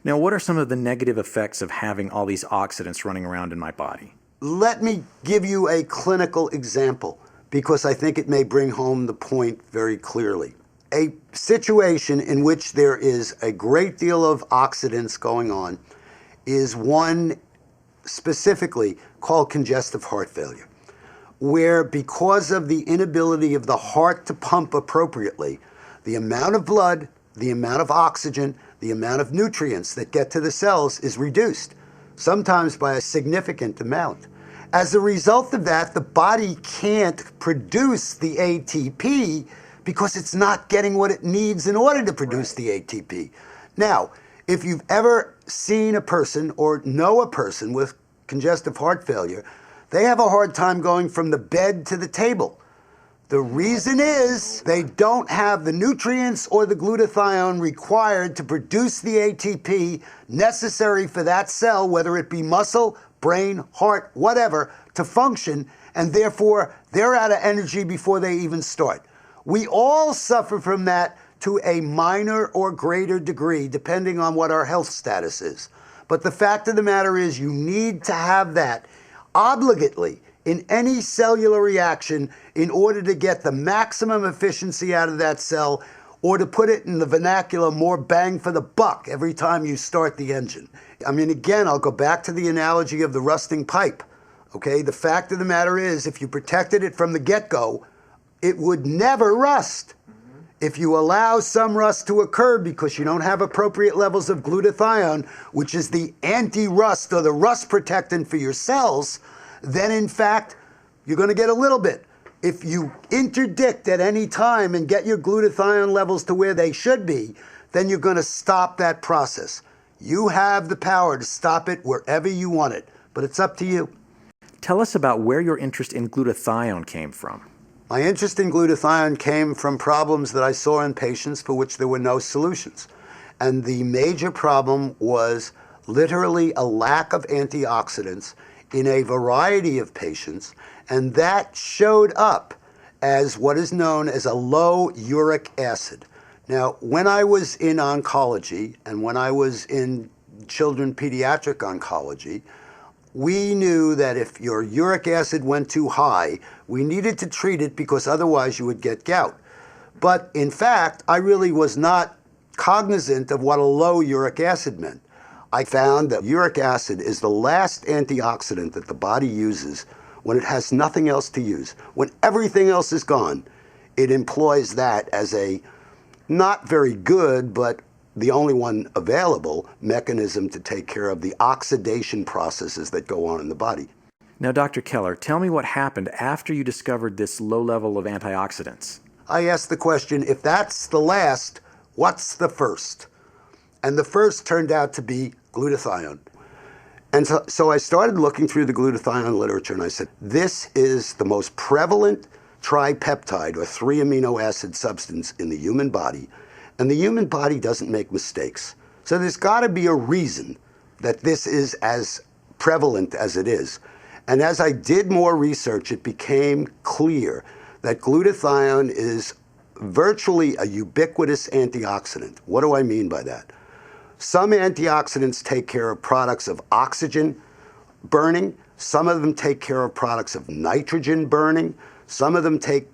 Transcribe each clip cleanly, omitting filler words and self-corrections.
Now, what are some of the negative effects of having all these oxidants running around in my body? Let me give you a clinical example because I think it may bring home the point very clearly. A situation in which there is a great deal of oxidants going on is one specifically called congestive heart failure, where because of the inability of the heart to pump appropriately, the amount of blood, the amount of oxygen, the amount of nutrients that get to the cells is reduced, sometimes by a significant amount. As a result of that, the body can't produce the ATP because it's not getting what it needs in order to produce the ATP. Now, if you've ever seen a person or know a person with congestive heart failure, they have a hard time going from the bed to the table. The reason is they don't have the nutrients or the glutathione required to produce the ATP necessary for that cell, whether it be muscle, brain, heart, whatever, to function, and therefore they're out of energy before they even start. We all suffer from that to a minor or greater degree, depending on what our health status is. But the fact of the matter is you need to have that obligately in any cellular reaction in order to get the maximum efficiency out of that cell, or to put it in the vernacular, more bang for the buck every time you start the engine. I mean, again, I'll go back to the analogy of the rusting pipe, okay? The fact of the matter is, if you protected it from the get-go, it would never rust. If you allow some rust to occur because you don't have appropriate levels of glutathione, which is the anti-rust or the rust protectant for your cells, then in fact, you're going to get a little bit. If you interdict at any time and get your glutathione levels to where they should be, then you're going to stop that process. You have the power to stop it wherever you want it, but it's up to you. Tell us about where your interest in glutathione came from. My interest in glutathione came from problems that I saw in patients for which there were no solutions. And the major problem was literally a lack of antioxidants in a variety of patients, and that showed up as what is known as a low uric acid. Now, when I was in oncology and when I was in children pediatric oncology, we knew that if your uric acid went too high, we needed to treat it because otherwise you would get gout. But in fact, I really was not cognizant of what a low uric acid meant. I found that uric acid is the last antioxidant that the body uses when it has nothing else to use. When everything else is gone, it employs that as a not very good, but the only one available mechanism to take care of the oxidation processes that go on in the body. Now, Dr. Keller, tell me what happened after you discovered this low level of antioxidants. I asked the question, if that's the last, what's the first? And the first turned out to be glutathione. And so I started looking through the glutathione literature, and I said, this is the most prevalent tripeptide or 3 amino acid substance in the human body. And the human body doesn't make mistakes. So there's got to be a reason that this is as prevalent as it is. And as I did more research, it became clear that glutathione is virtually a ubiquitous antioxidant. What do I mean by that? Some antioxidants take care of products of oxygen burning. Some of them take care of products of nitrogen burning. Some of them take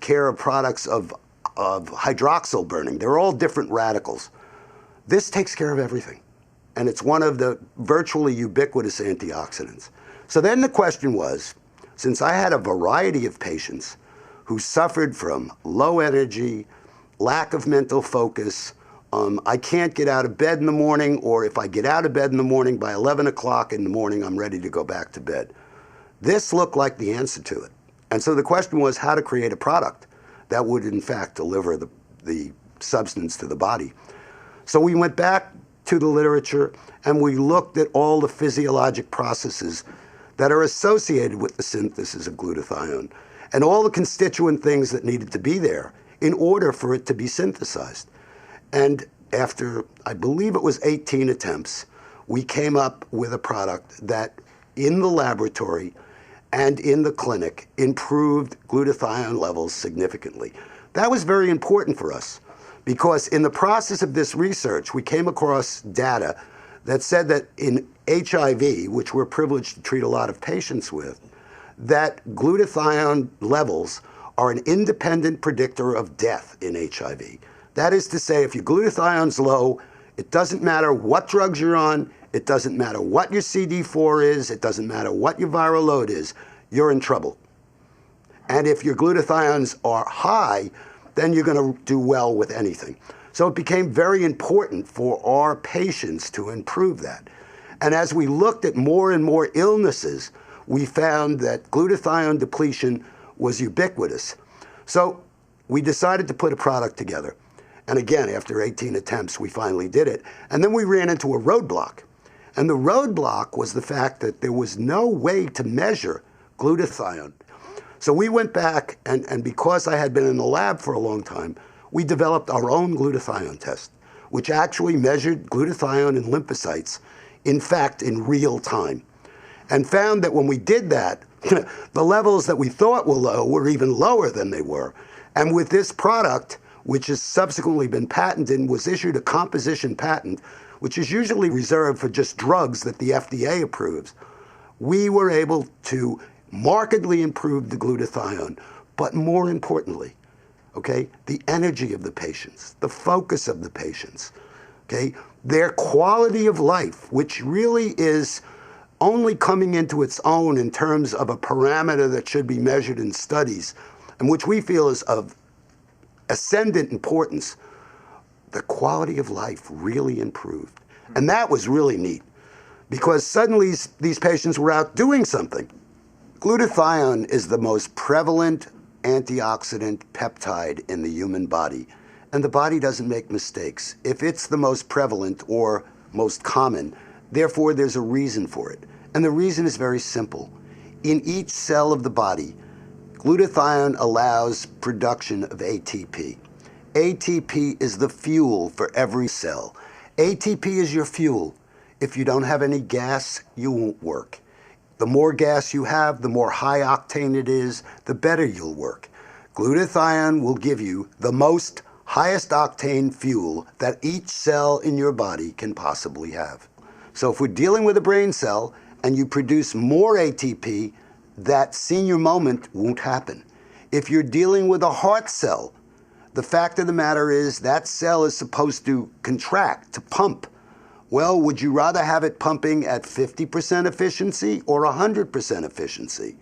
care of products of hydroxyl burning. They're all different radicals. This takes care of everything. And it's one of the virtually ubiquitous antioxidants. So then the question was, since I had a variety of patients who suffered from low energy, lack of mental focus, I can't get out of bed in the morning, or if I get out of bed in the morning, by 11 o'clock in the morning, I'm ready to go back to bed. This looked like the answer to it. And so the question was how to create a product that would, in fact, deliver the substance to the body. So we went back to the literature, and we looked at all the physiologic processes that are associated with the synthesis of glutathione, and all the constituent things that needed to be there in order for it to be synthesized. And after, I believe it was 18 attempts, we came up with a product that in the laboratory and in the clinic improved glutathione levels significantly. That was very important for us Because in the process of this research, we came across data that said that in HIV, which we're privileged to treat a lot of patients with, that glutathione levels are an independent predictor of death in HIV. That is to say, if your glutathione's low, it doesn't matter what drugs you're on, it doesn't matter what your CD4 is, it doesn't matter what your viral load is, you're in trouble. And if your glutathiones are high, then you're going to do well with anything. So it became very important for our patients to improve that. And as we looked at more and more illnesses, we found that glutathione depletion was ubiquitous. So we decided to put a product together. And again, after 18 attempts, we finally did it. And then we ran into a roadblock. And the roadblock was the fact that there was no way to measure glutathione. So we went back, and because I had been in the lab for a long time, we developed our own glutathione test, which actually measured glutathione in lymphocytes, in fact, in real time, and found that when we did that, the levels that we thought were low were even lower than they were. And with this product, which has subsequently been patented and was issued a composition patent, which is usually reserved for just drugs that the FDA approves, we were able to markedly improve the glutathione, but more importantly, okay, the energy of the patients, the focus of the patients, okay, their quality of life, which really is only coming into its own in terms of a parameter that should be measured in studies, and which we feel is of ascendant importance. The quality of life really improved. And that was really neat, because suddenly these patients were out doing something. Glutathione is the most prevalent antioxidant peptide in the human body, and the body doesn't make mistakes. If it's the most prevalent or most common, therefore there's a reason for it. And the reason is very simple. In each cell of the body, glutathione allows production of ATP. ATP is the fuel for every cell. ATP is your fuel. If you don't have any gas, you won't work. The more gas you have, the more high octane it is, the better you'll work. Glutathione will give you the most highest octane fuel that each cell in your body can possibly have. So if we're dealing with a brain cell and you produce more ATP, that senior moment won't happen. If you're dealing with a heart cell, the fact of the matter is that cell is supposed to contract, to pump. Well, would you rather have it pumping at 50% efficiency or 100% efficiency?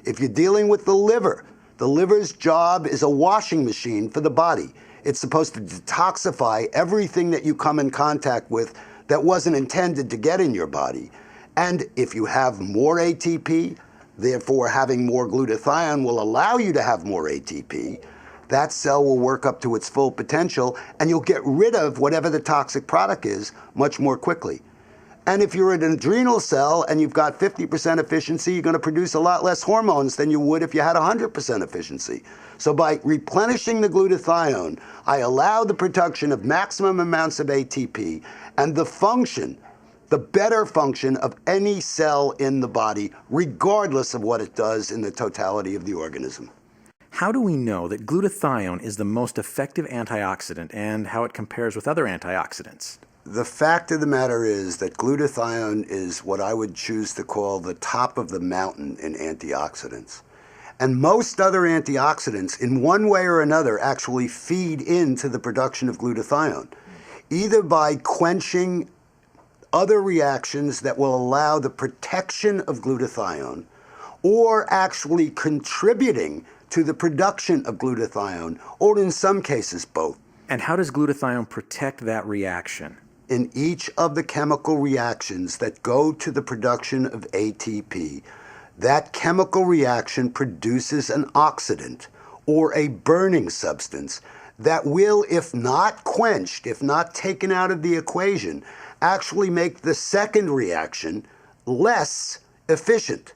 If you're dealing with the liver's job is a washing machine for the body. It's supposed to detoxify everything that you come in contact with that wasn't intended to get in your body. And if you have more ATP, therefore having more glutathione will allow you to have more ATP, that cell will work up to its full potential, and you'll get rid of whatever the toxic product is much more quickly. And if you're an adrenal cell and you've got 50% efficiency, you're going to produce a lot less hormones than you would if you had 100% efficiency. So by replenishing the glutathione, I allow the production of maximum amounts of ATP and the function, the better function of any cell in the body, regardless of what it does in the totality of the organism. How do we know that glutathione is the most effective antioxidant and how it compares with other antioxidants? The fact of the matter is that glutathione is what I would choose to call the top of the mountain in antioxidants. And most other antioxidants, in one way or another, actually feed into the production of glutathione, either by quenching other reactions that will allow the protection of glutathione, or actually contributing to the production of glutathione, or in some cases both. And how does glutathione protect that reaction? In each of the chemical reactions that go to the production of ATP, that chemical reaction produces an oxidant or a burning substance that will, if not quenched, if not taken out of the equation, actually make the second reaction less efficient.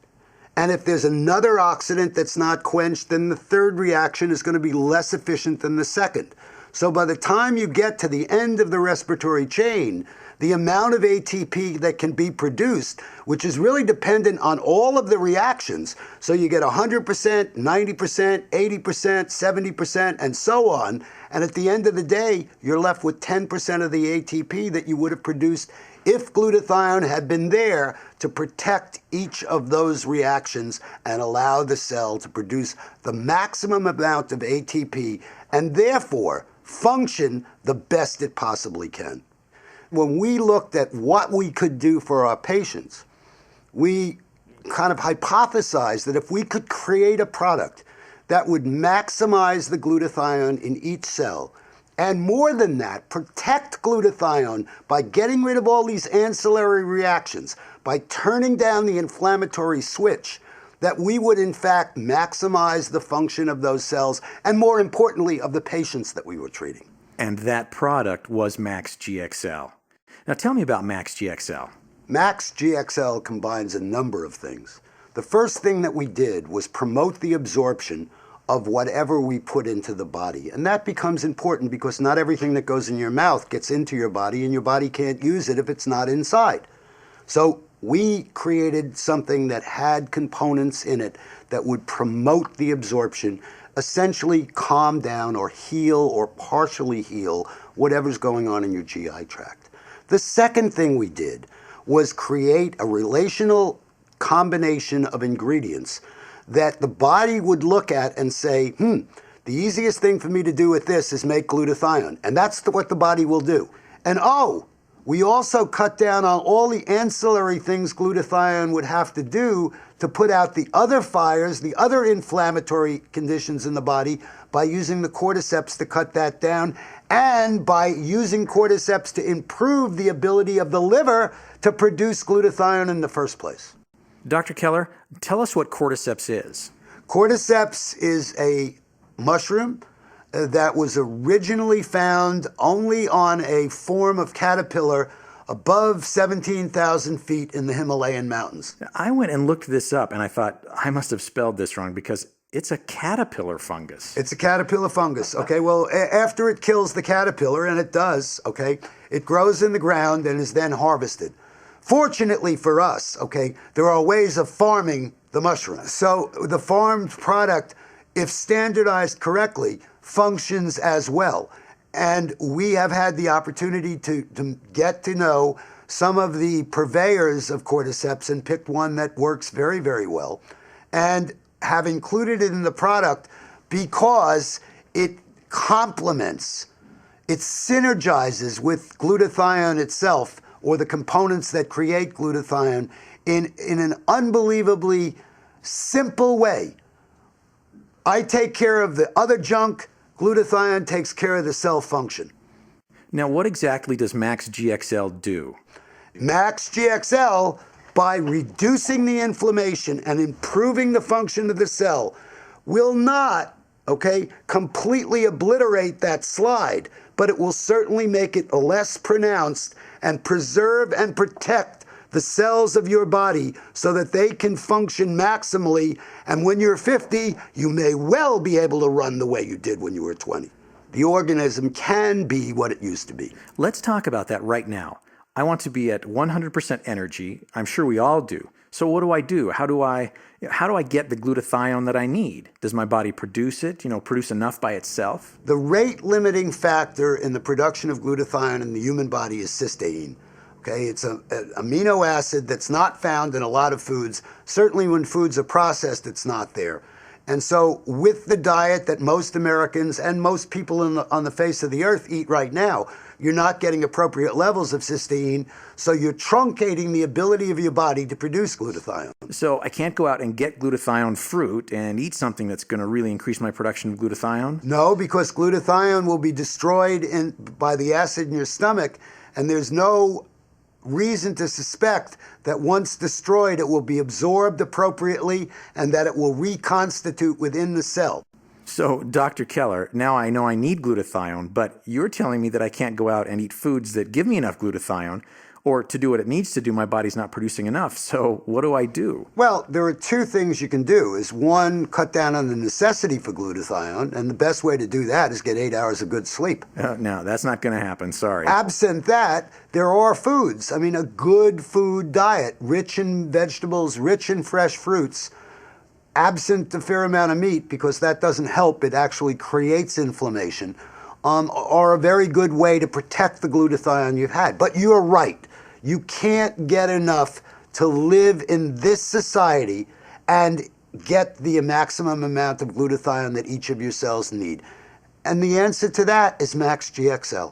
And if there's another oxidant that's not quenched, then the third reaction is going to be less efficient than the second. So by the time you get to the end of the respiratory chain, the amount of ATP that can be produced, which is really dependent on all of the reactions. So you get 100%, 90%, 80%, 70%, and so on. And at the end of the day, you're left with 10% of the ATP that you would have produced if glutathione had been there to protect each of those reactions and allow the cell to produce the maximum amount of ATP and therefore function the best it possibly can. When we looked at what we could do for our patients, we kind of hypothesized that if we could create a product that would maximize the glutathione in each cell, and more than that, protect glutathione by getting rid of all these ancillary reactions, by turning down the inflammatory switch, that we would in fact maximize the function of those cells and, more importantly, of the patients that we were treating. And that product was Max GXL. Now tell me about Max GXL. Max GXL combines a number of things. The first thing that we did was promote the absorption of whatever we put into the body. And that becomes important because not everything that goes in your mouth gets into your body, and your body can't use it if it's not inside. So we created something that had components in it that would promote the absorption, essentially calm down or heal or partially heal whatever's going on in your GI tract. The second thing we did was create a relational combination of ingredients that the body would look at and say, the easiest thing for me to do with this is make glutathione. And that's what the body will do. And we also cut down on all the ancillary things glutathione would have to do to put out the other fires, the other inflammatory conditions in the body, by using the cordyceps to cut that down, and by using cordyceps to improve the ability of the liver to produce glutathione in the first place. Dr. Keller, tell us what cordyceps is. Cordyceps is a mushroom that was originally found only on a form of caterpillar above 17,000 feet in the Himalayan mountains. I went and looked this up and I thought, I must have spelled this wrong because it's a caterpillar fungus. It's a caterpillar fungus. Okay, well, after it kills the caterpillar, and it does, okay, it grows in the ground and is then harvested. Fortunately for us, okay, there are ways of farming the mushroom. So the farmed product, if standardized correctly, functions as well. And we have had the opportunity to get to know some of the purveyors of cordyceps and picked one that works very, very well, and have included it in the product because it complements, it synergizes with glutathione itself, or the components that create glutathione, in an unbelievably simple way. I take care of the other junk, glutathione takes care of the cell function. Now, what exactly does Max GXL do? Max GXL, by reducing the inflammation and improving the function of the cell, will not, completely obliterate that slide, but it will certainly make it less pronounced and preserve and protect the cells of your body so that they can function maximally. And when you're 50, you may well be able to run the way you did when you were 20. The organism can be what it used to be. Let's talk about that right now. I want to be at 100% energy. I'm sure we all do. So what do? How do I get the glutathione that I need? Does my body produce it, produce enough by itself? The rate limiting factor in the production of glutathione in the human body is cysteine. Okay, it's an amino acid that's not found in a lot of foods. Certainly when foods are processed, it's not there. And so with the diet that most Americans and most people on the face of the earth eat right now, you're not getting appropriate levels of cysteine, so you're truncating the ability of your body to produce glutathione. So I can't go out and get glutathione fruit and eat something that's going to really increase my production of glutathione? No, because glutathione will be destroyed by the acid in your stomach, and there's no reason to suspect that once destroyed, it will be absorbed appropriately and that it will reconstitute within the cell. So, Dr. Keller, now I know I need glutathione, but you're telling me that I can't go out and eat foods that give me enough glutathione. or to do what it needs to do, my body's not producing enough. So what do I do? Well, there are two things you can do. Is one, cut down on the necessity for glutathione, and the best way to do that is get 8 hours of good sleep. No, that's not going to happen. Sorry. Absent that, there are foods. I mean, a good food diet, rich in vegetables, rich in fresh fruits, absent a fair amount of meat, because that doesn't help, it actually creates inflammation, are a very good way to protect the glutathione you've had. But you're right. You can't get enough to live in this society and get the maximum amount of glutathione that each of your cells need. And the answer to that is Max GXL.